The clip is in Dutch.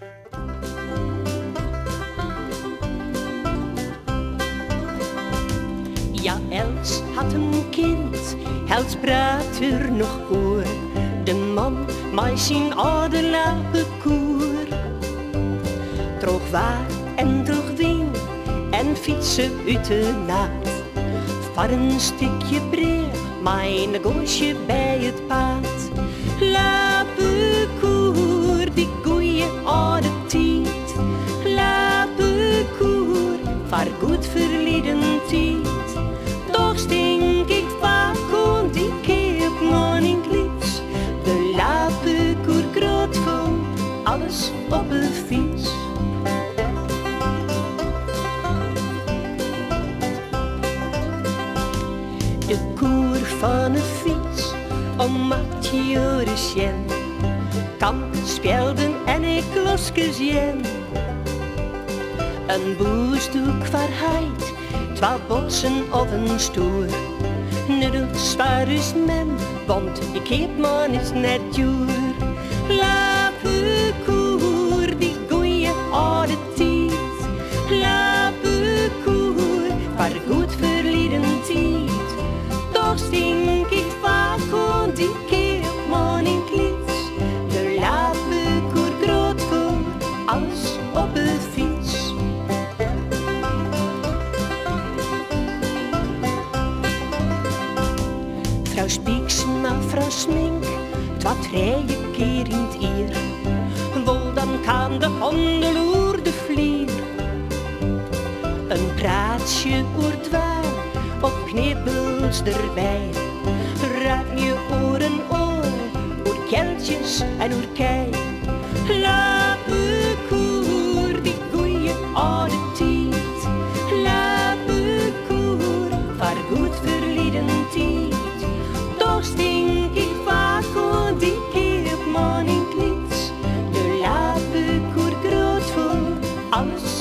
Ja, Els had een kind, Els praat er nog oor. De man met zijn oude lappe koer. Droog waar en droog wien en fietsen uit de naad. Voor een stukje breer, mijn goosje bij het paard. Lappe koer, die goeie oude tijd. Lappe koer, voor goed verleden tijd. Toch stink ik vaak om die keep man in klits. De lappe koer groot vol, alles op een fiets. De koer van een fiets, om matje Jorisjen. Kamp speelden en ik losgezien. Een boesdoek verheid, 2 botsen of een stoer. Net zwaar is men, want ik heb maar eens net joer. Lappe koer, die goeie oude tijd. Lappe koer, voor goed verleden tijd. Toch stink ik vaak om die keer man in klits. De lappe koer groot voor, alles op een fiets. Vrouw Spieksma, vrouw Smink, 2-3 keer in het eer. Wel, dan kan de hondeloer de vlier. Een praatje oerdwaar, op knibbels erbij. Raak je oren oor, oer keltjes en oer kei. Lappe koer, die goeie oude tijd. Lappe koer, voor goed verleden tijd. Toch stink ik vaak om die keer man in klits. De lappe koer groot voor, alles